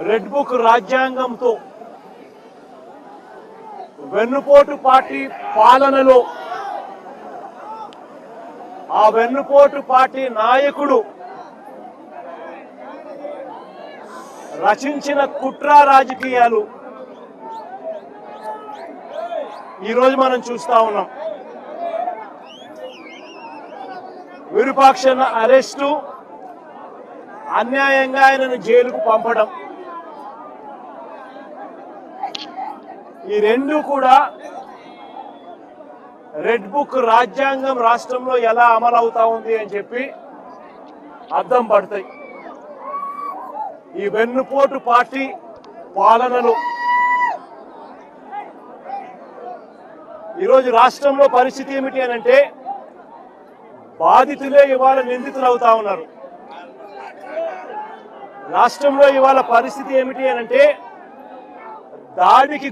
Red book రాజ్యాంగంతో వెన్నుపోటు party పాలనలో ఆ వెన్నుపోటు పార్టీ నాయకుడు రచించిన కుట్ర రాజకీయాలు ఈరోజు మనం చూస్తా ఉన్నాం. విరూపాక్ష అరెస్టు, అన్యాయంగా ఆయనను జైలుకు పంపడం, ఈ రెండు కూడా రెడ్ బుక్ రాజ్యాంగం రాష్ట్రంలో ఎలా అమలు అవుతా ఉంది అని చెప్పి అర్థం పడతాయి. ఈ వెన్నుపోటు పార్టీ పాలనలో ఈరోజు రాష్ట్రంలో పరిస్థితి ఏమిటి అని అంటే, బాధితులే ఇవాళ నిందితులు అవుతా ఉన్నారు. రాష్ట్రంలో ఇవాళ పరిస్థితి ఏమిటి అని అంటే, దాడికి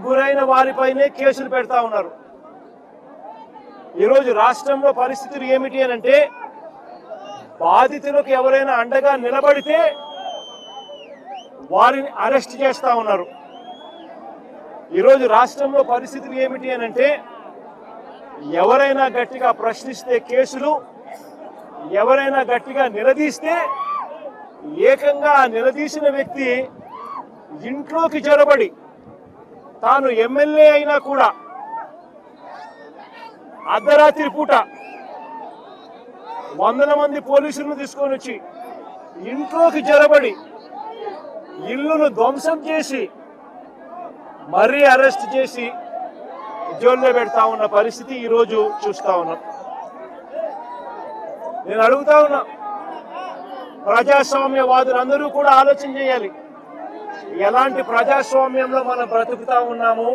గురైన వారిపైనే కేసులు పెడతా ఉన్నారు. ఈరోజు రాష్ట్రంలో పరిస్థితులు ఏమిటి అని అంటే, బాధితులకు ఎవరైనా అండగా నిలబడితే వారిని అరెస్ట్ చేస్తా ఉన్నారు. ఈరోజు రాష్ట్రంలో పరిస్థితులు ఏమిటి అని అంటే, ఎవరైనా గట్టిగా ప్రశ్నిస్తే కేసులు, ఎవరైనా గట్టిగా నిలదీస్తే ఏకంగా నిలదీసిన వ్యక్తి ఇంట్లోకి జొరబడి తాను ఎమ్మెల్యే అయినా కూడా అర్ధరాత్రి పూట వందల మంది పోలీసులను తీసుకొని వచ్చి ఇంట్లోకి జొరబడి ఇల్లును ధ్వంసం చేసి మరీ అరెస్ట్ చేసి జైల్లో పెడతా ఉన్న పరిస్థితి ఈరోజు చూస్తా ఉన్నాం. నేను అడుగుతా ఉన్నా, ప్రజాస్వామ్యవాదులందరూ కూడా ఆలోచన చేయాలి. ఎలాంటి ప్రజాస్వామ్యంలో మనం బ్రతుకుతా ఉన్నాము?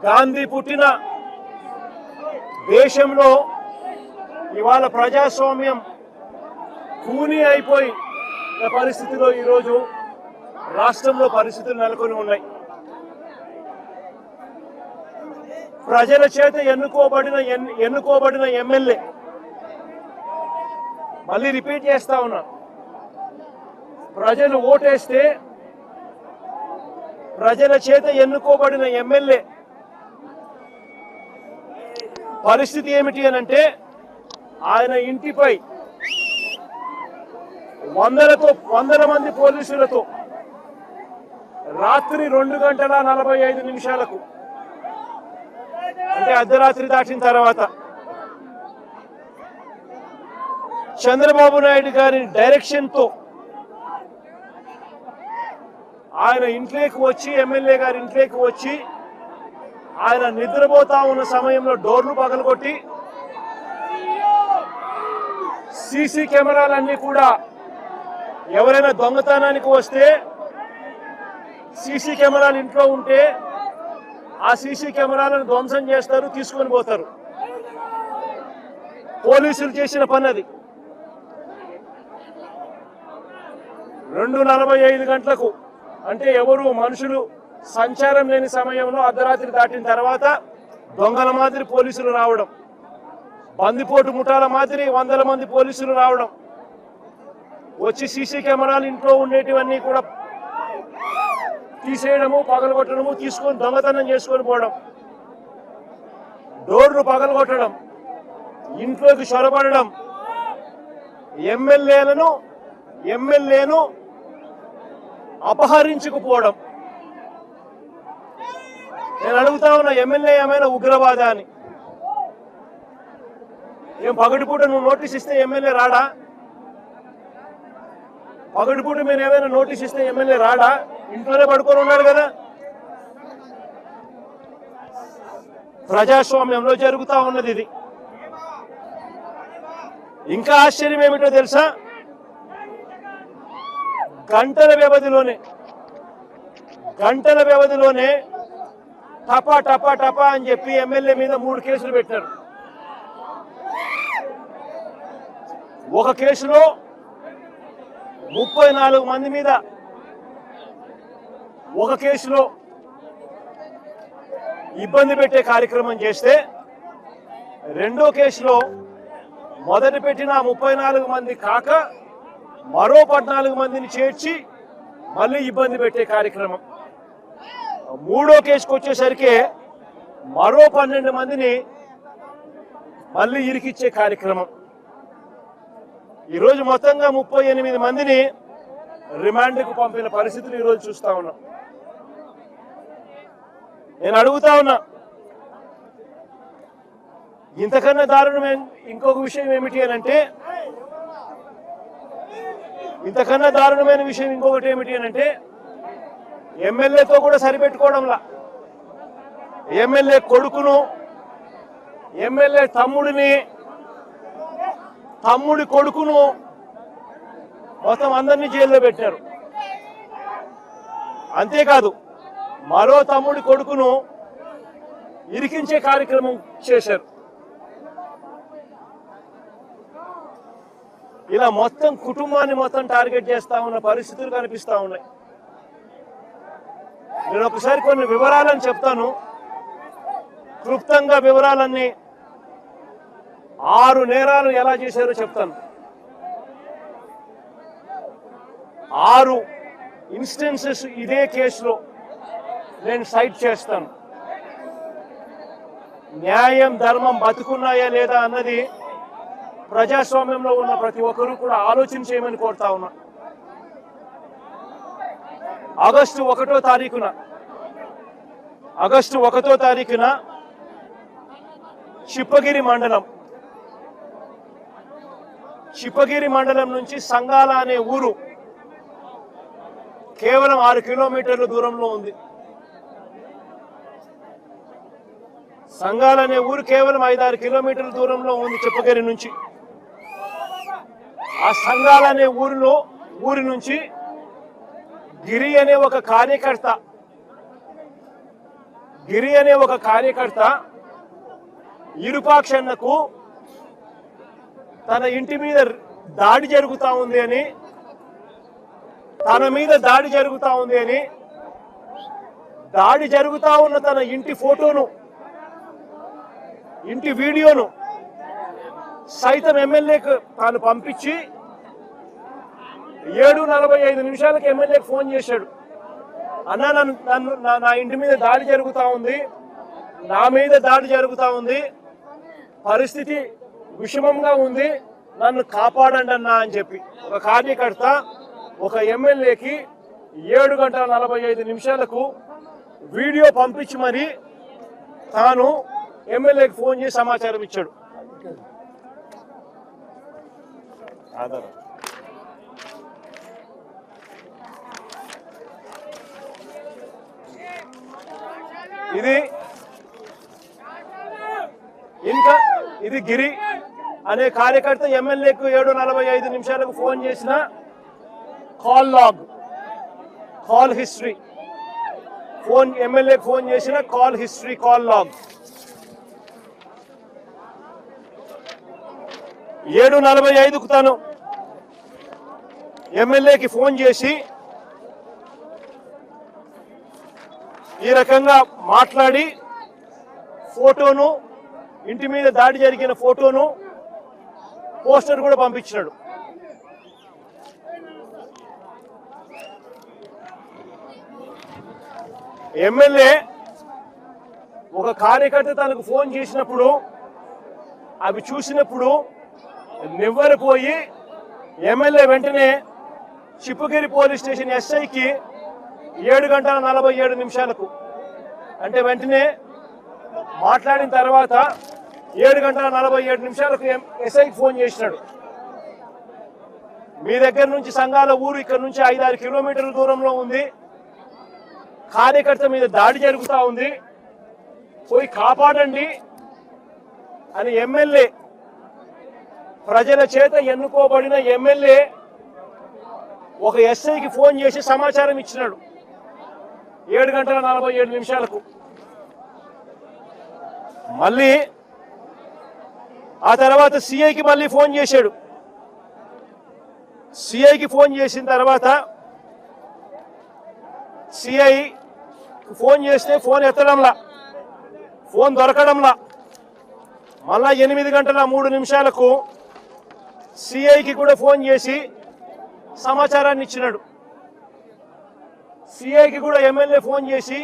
గాంధీ పుట్టిన దేశంలో ఇవాళ ప్రజాస్వామ్యం కూని అయిపోయి పరిస్థితిలో ఈరోజు రాష్ట్రంలో పరిస్థితులు నెలకొని ఉన్నాయి. ప్రజల చేత ఎన్నుకోబడిన ఎమ్మెల్యే, మళ్ళీ రిపీట్ చేస్తా ఉన్నా, ప్రజలు ఓటేస్తే ప్రజల చేత ఎన్నుకోబడిన ఎమ్మెల్యే పరిస్థితి ఏమిటి అని అంటే, ఆయన ఇంటిపై వందల మంది పోలీసులతో రాత్రి 2:45 అంటే అర్ధరాత్రి దాటిన తర్వాత చంద్రబాబు నాయుడు గారి డైరెక్షన్ తో ఆయన ఇంట్లోకి వచ్చి, ఎమ్మెల్యే గారి ఇంట్లోకి వచ్చి, ఆయన నిద్రపోతా ఉన్న సమయంలో డోర్లు పగలగొట్టి సీసీ కెమెరాలన్నీ కూడా ఎవరైనా దొంగతనానికి వస్తే సీసీ కెమెరాలు ఇంట్లో ఉంటే ఆ సీసీ కెమెరాలను ధ్వంసం చేస్తారు, తీసుకొని పోతారు. పోలీసులు చేసిన పని అది. 2:45 అంటే మనుషులు సంచారం లేని సమయంలో అర్ధరాత్రి దాటిన తర్వాత దొంగల మాదిరి పోలీసులు రావడం, బందిపోటు ముఠాల మాదిరి వందల మంది పోలీసులు రావడం, వచ్చి సీసీ కెమెరాలు ఇంట్లో ఉండేటివన్నీ కూడా తీసేయడము, పగలగొట్టడము, తీసుకొని దొంగతనం చేసుకొని పోవడం, డోర్లు పగలగొట్టడం, ఇంట్లోకి చొరబడడం, ఎమ్మెల్యేను అపహరించుకుపోవడం. నేను అడుగుతా ఉన్నా, ఎమ్మెల్యే ఏమైనా ఉగ్రవాద అని? ఏం పగటిపూట నువ్వు నోటీస్ ఇస్తే ఎమ్మెల్యే రాడా? పగటిపూట మీరు ఏమైనా నోటీస్ ఇస్తే ఎమ్మెల్యే రాడా? ఇంట్లోనే పడుకొని ఉన్నాడు కదా. ప్రజాస్వామ్యంలో జరుగుతా ఉన్నది ఇది. ఇంకా ఆశ్చర్యం ఏమిటో తెలుసా? గంటల వ్యవధిలోనే టపా అని చెప్పి ఎమ్మెల్యే మీద 3 కేసులు పెట్టారు. ఒక కేసులో 34 మంది మీద, ఒక కేసులో ఇబ్బంది పెట్టే కార్యక్రమం చేస్తే, రెండో కేసులో మొదటి పెట్టిన 34 మంది కాక మరో 14 మందిని చేర్చి మళ్ళీ ఇబ్బంది పెట్టే కార్యక్రమం. మూడో కేసుకు వచ్చేసరికి మరో 12 మందిని మళ్ళీ ఇరికిచ్చే కార్యక్రమం. ఈరోజు మొత్తంగా 38 మందిని రిమాండ్కు పంపిన పరిస్థితులు ఈరోజు చూస్తా ఉన్నాం. నేను అడుగుతా ఉన్నా, ఇంతకన్నా దారుణమైన ఇంకొక విషయం ఏమిటి అని అంటే, ఇంతకన్నా దారుణమైన విషయం ఇంకొకటి ఏమిటి అని అంటే, ఎమ్మెల్యేతో కూడా సరిపెట్టుకోవడంలా ఎమ్మెల్యే కొడుకును, ఎమ్మెల్యే తమ్ముడి కొడుకును మొత్తం అందరినీ జైల్లో పెట్టారు. అంతేకాదు మరో తమ్ముడి కొడుకును ఇరికించే కార్యక్రమం చేశారు. ఇలా మొత్తం కుటుంబాన్ని మొత్తం టార్గెట్ చేస్తా ఉన్న పరిస్థితులు కనిపిస్తా ఉన్నాయి. నేను ఒకసారి కొన్ని వివరాలను చెప్తాను, క్లుప్తంగా వివరాలన్నీ. 6 నేరాలు ఎలా చేశారో చెప్తాను. 6 ఇన్స్టెన్సెస్ ఇదే కేసులో నేను సైట్ చేస్తాను. న్యాయం ధర్మం బతుకున్నాయా లేదా అన్నది ప్రజాస్వామ్యంలో ఉన్న ప్రతి ఒక్కరూ కూడా ఆలోచన చేయమని కోరుతా ఉన్నా. ఆగస్టు 1వ తారీఖున చిప్పగిరి మండలం నుంచి సంగాల అనే ఊరు కేవలం 6 కిలోమీటర్ల దూరంలో ఉంది. సంగాల అనే ఊరు కేవలం 5-6 కిలోమీటర్ల దూరంలో ఉంది చిప్పగిరి నుంచి. ఆ సంగాల అనే ఊరి నుంచి గిరి అనే ఒక కార్యకర్త ఇరుపాక్షన్నకు తన ఇంటి మీద దాడి జరుగుతా ఉంది అని, దాడి జరుగుతా ఉన్న తన ఇంటి ఫోటోను, ఇంటి వీడియోను సైతం ఎమ్మెల్యేకు తాను పంపించి 7:45 ఎమ్మెల్యేకి ఫోన్ చేశాడు. అన్నా, నా ఇంటి మీద దాడి జరుగుతా ఉంది, పరిస్థితి విషమంగా ఉంది, నన్ను కాపాడండి అన్నా అని చెప్పి ఒక కార్యకర్త ఒక ఎమ్మెల్యేకి 7:45 వీడియో పంపించి మరి తాను ఎమ్మెల్యేకి ఫోన్ చేసి సమాచారం ఇచ్చాడు. ఇది గిరి అనే కార్యకర్త ఎమ్మెల్యేకు 7:45 ఫోన్ చేసిన కాల్ హిస్టరీ, ఎమ్మెల్యేకి ఫోన్ చేసిన కాల్ లాగ్. 7:45 తను ఎమ్మెల్యేకి ఫోన్ చేసి ఈ రకంగా మాట్లాడి ఫోటోను, ఇంటి మీద దాడి జరిగిన ఫోటోను, పోస్టర్ కూడా పంపించాడు. ఎమ్మెల్యే ఒక కార్యకర్త తనకు ఫోన్ చేసినప్పుడు అవి చూసినప్పుడు నివ్వెరపోయి ఎమ్మెల్యే వెంటనే చిప్పగిరి పోలీస్ స్టేషన్ ఎస్ఐకి 7:47 అంటే వెంటనే మాట్లాడిన తర్వాత 7:47 ఎస్ఐకి ఫోన్ చేసినాడు. మీ దగ్గర నుంచి సంగాల ఊరు ఇక్కడ నుంచి 5-6 కిలోమీటర్ల దూరంలో ఉంది, కార్యకర్త మీద దాడి జరుగుతూ ఉంది, పోయి కాపాడండి అని ఎమ్మెల్యే, ప్రజల చేత ఎన్నుకోబడిన ఎమ్మెల్యే ఒక ఎస్ఐకి ఫోన్ చేసి సమాచారం ఇచ్చినాడు 7:47. మళ్ళీ ఆ తర్వాత సిఐకి మళ్ళీ ఫోన్ చేశాడు. సిఐకి ఫోన్ చేసిన తర్వాత సిఐ ఫోన్ చేస్తే ఫోన్ ఎత్తడంలా, ఫోన్ దొరకడంలా. మళ్ళా 8:03 సిఐకి కూడా ఫోన్ చేసి సమాచారాన్ని ఇచ్చినాడు. సిఐకి కూడా ఎమ్మెల్యే ఫోన్ చేసి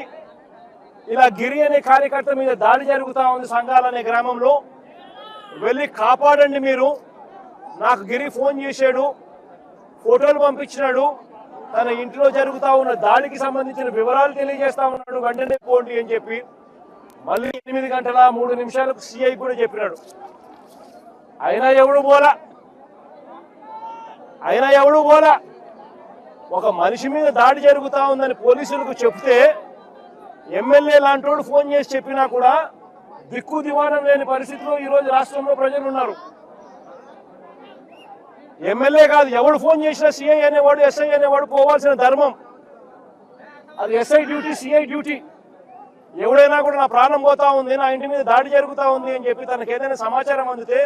ఇలా గిరి అనే కార్యకర్త మీద దాడి జరుగుతూ ఉంది సంఘాలనే గ్రామంలో, వెళ్ళి కాపాడండి మీరు, నాకు గిరి ఫోన్ చేశాడు, ఫోటోలు పంపించినాడు, తన ఇంట్లో జరుగుతూ ఉన్న దాడికి సంబంధించిన వివరాలు తెలియజేస్తా ఉన్నాడు, వెంటనే పోండి అని చెప్పి మళ్ళీ 8:03 సిఐ కూడా చెప్పినాడు. అయినా ఎవడు పోలా. ఒక మనిషి మీద దాడి జరుగుతూ ఉందని పోలీసులకు చెప్తే ఎమ్మెల్యే లాంటోడు ఫోన్ చేసి చెప్పినా కూడా దిక్కు దివాణం లేని పరిస్థితిలో ఈరోజు రాష్ట్రంలో ప్రజలు ఉన్నారు. ఎమ్మెల్యే కాదు, ఎవడు ఫోన్ చేసినా సిఐ అనేవాడు, ఎస్ఐ అనేవాడు పోవాల్సిన ధర్మం. అది ఎస్ఐ డ్యూటీ, సిఐ డ్యూటీ. ఎవడైనా కూడా నా ప్రాణం పోతా ఉంది, నా ఇంటి మీద దాడి జరుగుతూ ఉంది అని చెప్పి తనకు ఏదైనా సమాచారం అందితే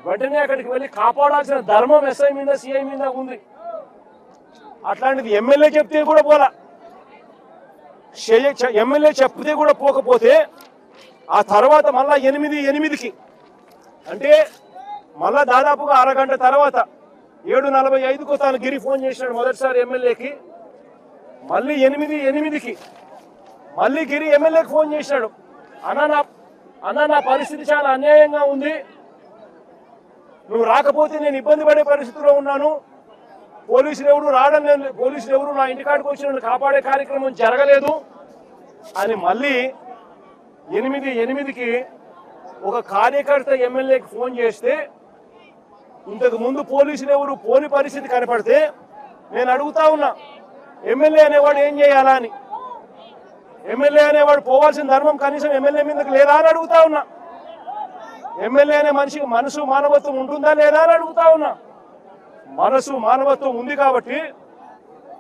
వెంటనే అక్కడికి వెళ్ళి కాపాడాల్సిన ధర్మం ఎస్ఐ మీద, సిఐ మీద ఉంది. అట్లాంటిది ఎమ్మెల్యే చెప్తే కూడా పోలా. ఎమ్మెల్యే చెప్తే కూడా పోకపోతే ఆ తర్వాత మళ్ళా 8:08కి అంటే మళ్ళా దాదాపుగా అరగంట తర్వాత 7:45కు తాను గిరి ఫోన్ చేసినాడు మొదటిసారి ఎమ్మెల్యేకి. మళ్ళీ 8:08కి మళ్ళీ గిరి ఎమ్మెల్యేకి ఫోన్ చేసినాడు. అన్న నా పరిస్థితి చాలా అన్యాయంగా ఉంది, నువ్వు రాకపోతే నేను ఇబ్బంది పడే పరిస్థితిలో ఉన్నాను, పోలీసులు ఎవరు నా ఇంటికాడికి వచ్చి నన్ను కాపాడే కార్యక్రమం జరగలేదు అని మళ్ళీ 8:08కి ఒక కార్యకర్త ఎమ్మెల్యేకి ఫోన్ చేస్తే ఇంతకు ముందు పోలీసులు ఎవరు పోని పరిస్థితి కనపడితే నేను అడుగుతా ఉన్నా, ఎమ్మెల్యే అనేవాడు ఏం చేయాలా అని. ఎమ్మెల్యే అనేవాడు పోవాల్సిన ధర్మం కనీసం ఎమ్మెల్యే మీదకి లేదా అని అడుగుతా ఉన్నా. ఎమ్మెల్యే అనే మనిషికి మనసు మానవత్వం ఉంటుందా లేదా అని అడుగుతా ఉన్నా. మనసు మానవత్వం ఉంది కాబట్టి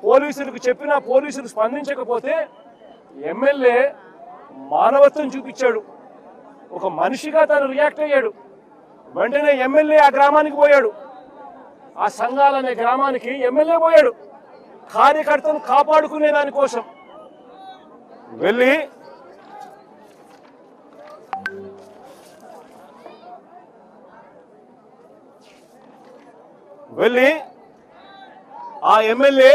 పోలీసులకు చెప్పినా పోలీసులు స్పందించకపోతే ఎమ్మెల్యే మానవత్వం చూపించాడు, ఒక మనిషిగా తను రియాక్ట్ అయ్యాడు. వెంటనే ఎమ్మెల్యే ఆ గ్రామానికి పోయాడు, ఆ సంఘాలనే గ్రామానికి ఎమ్మెల్యే పోయాడు కార్యకర్తను కాపాడుకునే దానికోసం. వెళ్ళి ఆ ఎమ్మెల్యే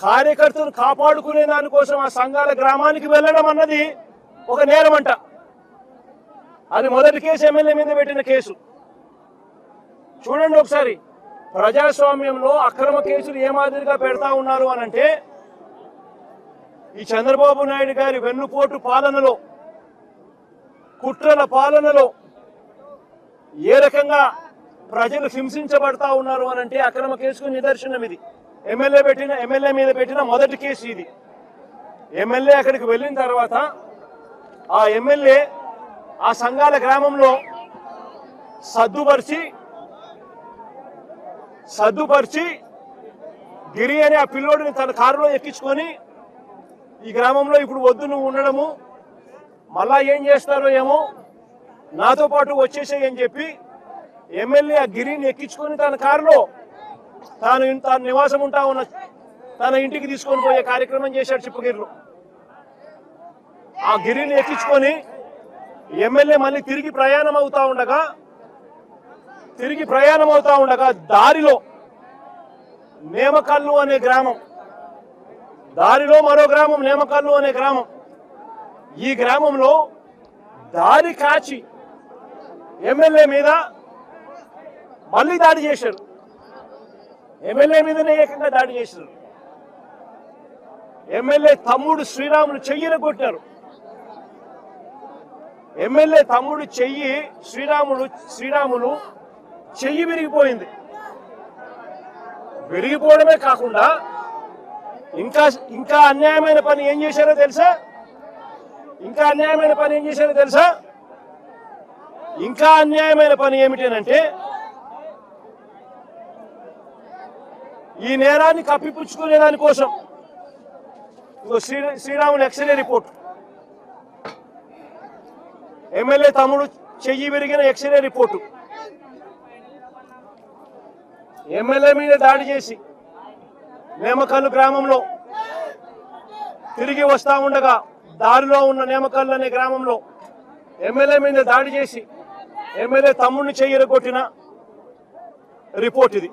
కార్యకర్తను కాపాడుకునే దానికోసం ఆ సంఘాల గ్రామానికి వెళ్ళడం అన్నది ఒక నేరమంట. అది మొదటి కేసు, ఎమ్మెల్యే మీద పెట్టిన కేసు. చూడండి ఒకసారి, ప్రజాస్వామ్యంలో అక్రమ కేసులు ఏ మాదిరిగా పెడతా ఉన్నారు అనంటే, ఈ చంద్రబాబు నాయుడు గారి వెన్నుపోటు పాలనలో, కుట్రల పాలనలో ఏ రకంగా ప్రజలు హింసించబడతా ఉన్నారు అనంటే అక్రమ కేసుకు నిదర్శనం ఇది. ఎమ్మెల్యే మీద పెట్టిన మొదటి కేసు ఇది. ఎమ్మెల్యే అక్కడికి వెళ్ళిన తర్వాత ఆ ఎమ్మెల్యే ఆ సంఘాల గ్రామంలో సద్దుపరిచి గిరి అనే ఆ పిల్లోడిని తన కారులో ఎక్కించుకొని ఈ గ్రామంలో ఇప్పుడు వద్దు నువ్వు ఉండడము, మళ్ళా ఏం చేస్తారో ఏమో, నాతో పాటు వచ్చేసేయి అని చెప్పి ఎమ్మెల్యే ఆ గిరిని ఎక్కించుకొని తన కారులో తాను నివాసం ఉంటా ఉన్న తన ఇంటికి తీసుకొని పోయే కార్యక్రమం చేశాడు చిప్పగిరిలో. ఆ గిరిని ఎక్కించుకొని ఎమ్మెల్యే మళ్ళీ తిరిగి ప్రయాణం అవుతా ఉండగా దారిలో నేమకల్లు అనే గ్రామం, దారిలో మరో గ్రామం నేమకల్లు అనే గ్రామం. ఈ గ్రామంలో దారి కాచి ఎమ్మెల్యే మీద మళ్ళీ దాడి చేశారు. ఎమ్మెల్యే మీదనే ఏకంగా దాడి చేశారు. ఎమ్మెల్యే తమ్ముడు శ్రీరాములు చెయ్యిని కొట్టారు. ఎమ్మెల్యే తమ్ముడు శ్రీరాములు చెయ్యి విరిగిపోయింది. విరిగిపోవడమే కాకుండా ఇంకా అన్యాయమైన పని ఏం చేశారో తెలుసా? ఇంకా అన్యాయమైన పని ఏమిటంటే, ఈ నేరాన్ని కప్పిపుచ్చుకునే దానికోసం శ్రీరాములు ఎక్స్రే రిపోర్ట్, ఎమ్మెల్యే తమ్ముడు చెయ్యి విరిగిన ఎక్స్రే రిపోర్టు, ఎమ్మెల్యే మీద దాడి చేసి నేమకల్లు గ్రామంలో తిరిగి వస్తా ఉండగా దారిలో ఉన్న నేమకల్లు అనే గ్రామంలో ఎమ్మెల్యే మీద దాడి చేసి ఎమ్మెల్యే తమ్ముడిని చెయ్యి కొట్టిన రిపోర్ట్ ఇది.